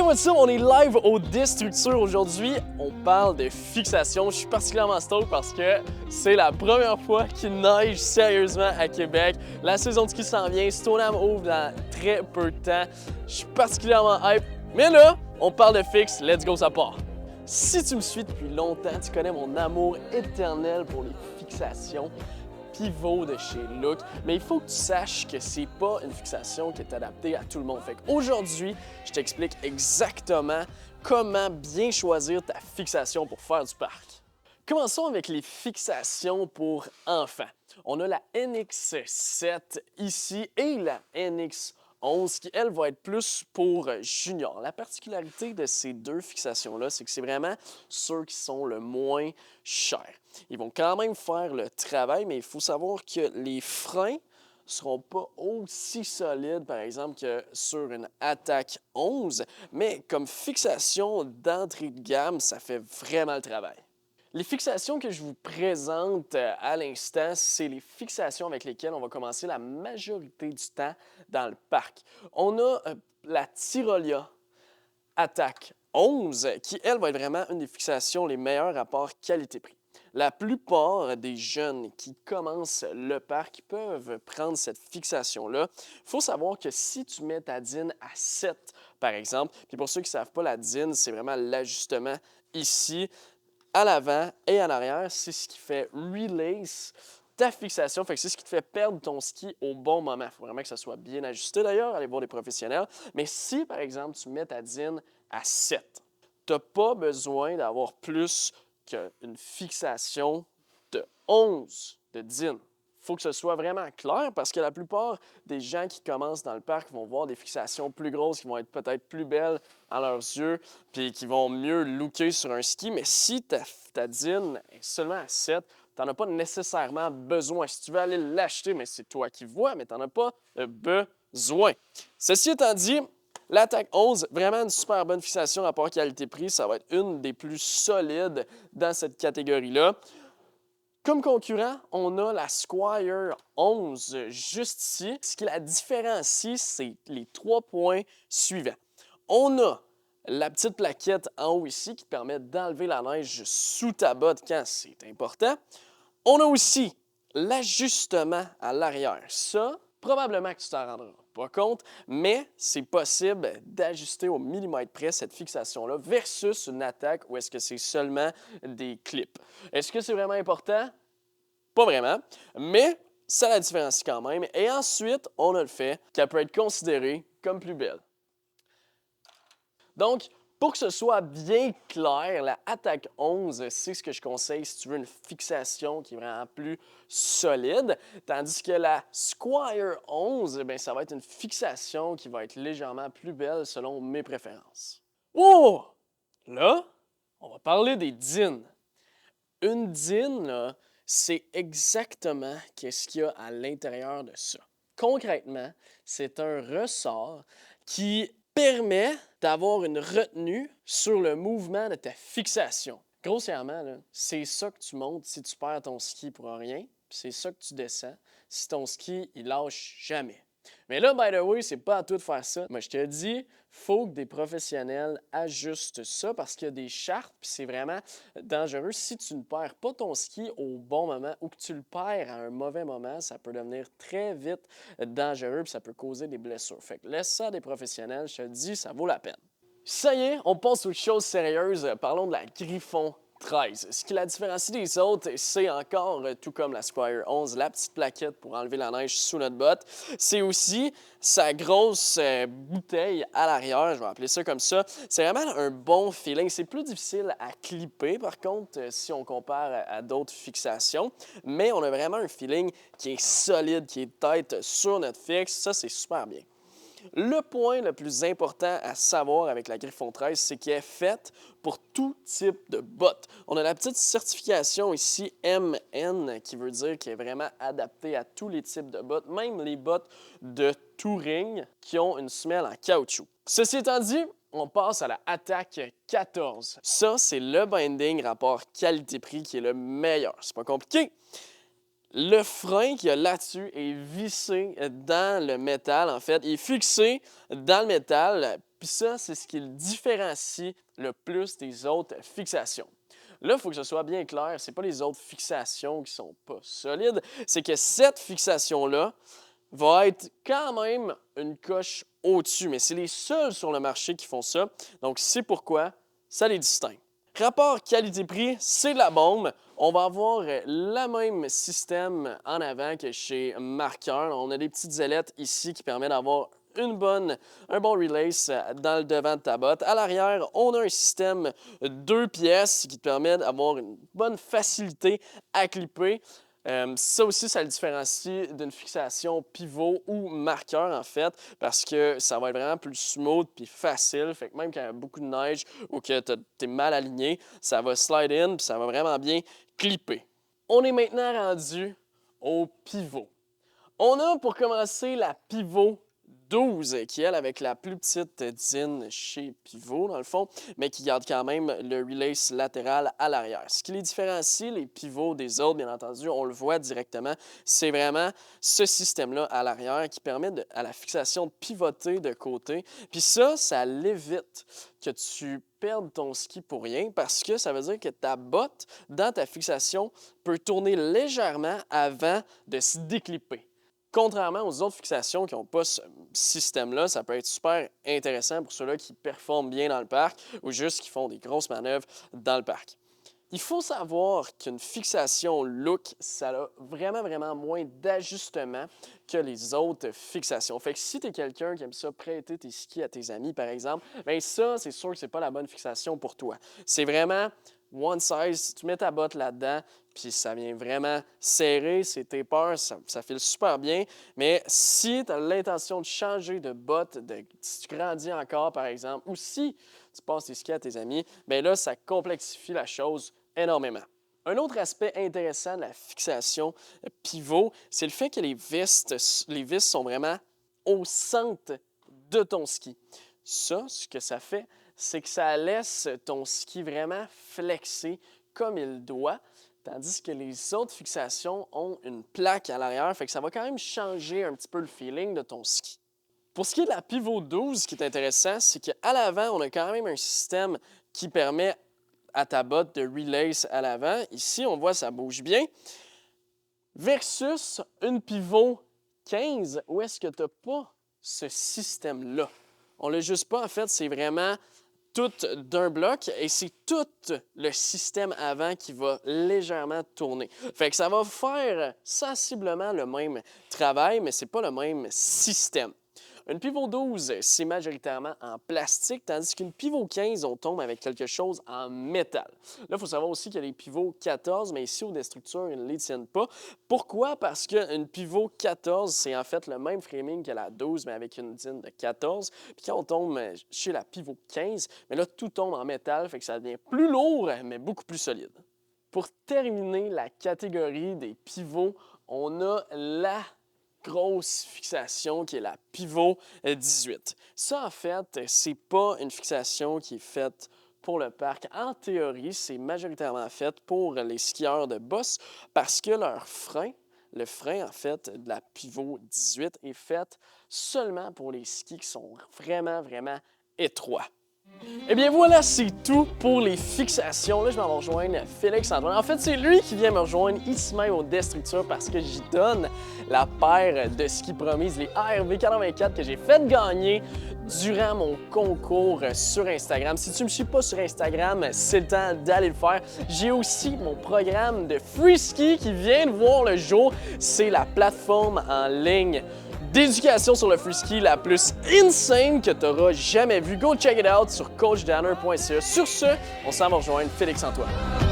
what's up? On est live au Destructure aujourd'hui. On parle de fixation. Je suis particulièrement stoked parce que c'est la première fois qu'il neige sérieusement à Québec. La saison de ski s'en vient. Stoneham ouvre dans très peu de temps. Je suis particulièrement hype. Mais là, on parle de fixe. Let's go, ça part. Si tu me suis depuis longtemps, tu connais mon amour éternel pour les fixations pivot de chez Look, mais il faut que tu saches que c'est pas une fixation qui est adaptée à tout le monde. Fait qu'aujourd'hui, je t'explique exactement comment bien choisir ta fixation pour faire du parc. Commençons avec les fixations pour enfants. On a la NX7 ici et la NX11 qui, elle, va être plus pour junior. La particularité de ces deux fixations-là, c'est que c'est vraiment ceux qui sont le moins chers. Ils vont quand même faire le travail, mais il faut savoir que les freins ne seront pas aussi solides, par exemple, que sur une Attack 11, mais comme fixation d'entrée de gamme, ça fait vraiment le travail. Les fixations que je vous présente à l'instant, c'est les fixations avec lesquelles on va commencer la majorité du temps dans le parc. On a la Tyrolia Attack 11, qui, elle, va être vraiment une des fixations les meilleures rapport qualité-prix. La plupart des jeunes qui commencent le parc peuvent prendre cette fixation-là. Il faut savoir que si tu mets ta DIN à 7, par exemple, puis pour ceux qui ne savent pas, la DIN, c'est vraiment l'ajustement ici, à l'avant et à l'arrière. C'est ce qui fait release ta fixation. Fait que c'est ce qui te fait perdre ton ski au bon moment. Il faut vraiment que ça soit bien ajusté d'ailleurs, aller voir des professionnels. Mais si, par exemple, tu mets ta DIN à 7, tu n'as pas besoin d'avoir plus qu'une fixation de 11 de DIN. Il faut que ce soit vraiment clair parce que la plupart des gens qui commencent dans le parc vont voir des fixations plus grosses qui vont être peut-être plus belles à leurs yeux puis qui vont mieux looker sur un ski. Mais si ta DIN est seulement à 7, tu n'en as pas nécessairement besoin. Si tu veux aller l'acheter, mais c'est toi qui vois, mais tu n'en as pas besoin. Ceci étant dit, l'Attack 11, vraiment une super bonne fixation rapport qualité-prix. Ça va être une des plus solides dans cette catégorie-là. Comme concurrent, on a la Squire 11 juste ici. Ce qui la différencie, c'est les 3 points suivants. On a la petite plaquette en haut ici qui te permet d'enlever la neige sous ta botte quand c'est important. On a aussi l'ajustement à l'arrière. Ça, probablement que tu t'en rendras pas compte, mais c'est possible d'ajuster au millimètre près cette fixation-là versus une attaque où est-ce que c'est seulement des clips. Est-ce que c'est vraiment important? Pas vraiment, mais ça la différencie quand même. Et ensuite, on a le fait qu'elle peut être considérée comme plus belle. Donc, pour que ce soit bien clair, la Attack 11, c'est ce que je conseille si tu veux une fixation qui est vraiment plus solide, tandis que la Squire 11, bien, ça va être une fixation qui va être légèrement plus belle selon mes préférences. Oh! Là, on va parler des DIN. Une DIN, là, c'est exactement ce qu'il y a à l'intérieur de ça. Concrètement, c'est un ressort qui permet d'avoir une retenue sur le mouvement de ta fixation. Grossièrement, c'est ça que tu montes si tu perds ton ski pour rien, puis c'est ça que tu descends si ton ski, il lâche jamais. Mais là, by the way, c'est pas à tout de faire ça. Moi, je te dis, il faut que des professionnels ajustent ça parce qu'il y a des chartes, puis c'est vraiment dangereux. Si tu ne perds pas ton ski au bon moment ou que tu le perds à un mauvais moment, ça peut devenir très vite dangereux puis ça peut causer des blessures. Fait que laisse ça à des professionnels, je te dis, ça vaut la peine. Ça y est, on passe aux choses sérieuses. Parlons de la Griffon 13. Ce qui la différencie des autres, c'est encore, tout comme la Squire 11, la petite plaquette pour enlever la neige sous notre botte. C'est aussi sa grosse bouteille à l'arrière, je vais appeler ça comme ça. C'est vraiment un bon feeling. C'est plus difficile à clipper, par contre, si on compare à d'autres fixations. Mais on a vraiment un feeling qui est solide, qui est tête sur notre fixe. Ça, c'est super bien. Le point le plus important à savoir avec la Griffon 13, c'est qu'elle est faite pour tout type de bottes. On a la petite certification ici MN qui veut dire qu'elle est vraiment adaptée à tous les types de bottes, même les bottes de touring qui ont une semelle en caoutchouc. Ceci étant dit, on passe à la Attack 14. Ça, c'est le binding rapport qualité-prix qui est le meilleur. C'est pas compliqué. Le frein qu'il y a là-dessus est vissé dans le métal, en fait. Il est fixé dans le métal, puis ça, c'est ce qui le différencie le plus des autres fixations. Là, il faut que ce soit bien clair, c'est pas les autres fixations qui sont pas solides, c'est que cette fixation-là va être quand même une coche au-dessus, mais c'est les seuls sur le marché qui font ça, donc c'est pourquoi ça les distingue. Rapport qualité-prix, c'est de la bombe. On va avoir le même système en avant que chez Marqueur. On a des petites ailettes ici qui permettent d'avoir un bon release dans le devant de ta botte. À l'arrière, on a un système 2 pièces qui te permet d'avoir une bonne facilité à clipper. Ça aussi, ça le différencie d'une fixation pivot ou marqueur, en fait, parce que ça va être vraiment plus smooth puis facile. Fait que même quand il y a beaucoup de neige ou que tu es mal aligné, ça va slide in puis ça va vraiment bien clipper. On est maintenant rendu au pivot. On a pour commencer la pivot 12, qui est elle avec la plus petite dizaine chez Pivot, dans le fond, mais qui garde quand même le release latéral à l'arrière. Ce qui les différencie, les pivots des autres, bien entendu, on le voit directement, c'est vraiment ce système-là à l'arrière qui permet à la fixation de pivoter de côté. Puis ça l'évite que tu perdes ton ski pour rien parce que ça veut dire que ta botte, dans ta fixation, peut tourner légèrement avant de se déclipper. Contrairement aux autres fixations qui n'ont pas ce système-là, ça peut être super intéressant pour ceux-là qui performent bien dans le parc ou juste qui font des grosses manœuvres dans le parc. Il faut savoir qu'une fixation look, ça a vraiment moins d'ajustements que les autres fixations. Fait que si tu es quelqu'un qui aime ça prêter tes skis à tes amis, par exemple, bien ça, c'est sûr que c'est pas la bonne fixation pour toi. C'est vraiment one size, tu mets ta botte là-dedans, puis ça vient vraiment serrer, c'est tes peurs, ça file super bien. Mais si tu as l'intention de changer de botte, si tu grandis encore, par exemple, ou si tu passes tes skis à tes amis, bien là, ça complexifie la chose énormément. Un autre aspect intéressant de la fixation pivot, c'est le fait que les vis sont vraiment au centre de ton ski. Ça, ce que ça fait, c'est que ça laisse ton ski vraiment flexer comme il doit, tandis que les autres fixations ont une plaque à l'arrière, fait que ça va quand même changer un petit peu le feeling de ton ski. Pour ce qui est de la pivot 12, ce qui est intéressant, c'est qu'à l'avant, on a quand même un système qui permet à ta botte de release à l'avant. Ici, on voit ça bouge bien. Versus une pivot 15, où est-ce que tu n'as pas ce système-là? On l'a juste pas, en fait, c'est vraiment tout d'un bloc et c'est tout le système avant qui va légèrement tourner. Fait que ça va faire sensiblement le même travail, mais c'est pas le même système. Une pivot 12, c'est majoritairement en plastique, tandis qu'une pivot 15, on tombe avec quelque chose en métal. Là, il faut savoir aussi qu'il y a les pivots 14, mais ici, au Destructure, ils ne les tiennent pas. Pourquoi? Parce qu'une pivot 14, c'est en fait le même framing que la 12, mais avec une dizaine de 14. Puis quand on tombe chez la pivot 15, mais là, tout tombe en métal, fait que ça devient plus lourd, mais beaucoup plus solide. Pour terminer la catégorie des pivots, on a la grosse fixation qui est la pivot 18. Ça, en fait, c'est pas une fixation qui est faite pour le parc. En théorie, c'est majoritairement fait pour les skieurs de boss parce que leur frein, le frein, en fait, de la pivot 18 est fait seulement pour les skis qui sont vraiment étroits. Eh bien voilà, c'est tout pour les fixations. Là, je vais en rejoindre Félix-Antoine. En fait, c'est lui qui vient me rejoindre ici même au Destructure parce que j'y donne la paire de skis promises, les ARV 84 que j'ai fait gagner durant mon concours sur Instagram. Si tu ne me suis pas sur Instagram, c'est le temps d'aller le faire. J'ai aussi mon programme de free ski qui vient de voir le jour. C'est la plateforme en ligne d'éducation sur le free ski la plus insane que tu auras jamais vue. Go check it out sur coachdanner.ca. Sur ce, on s'en va rejoindre Félix-Antoine.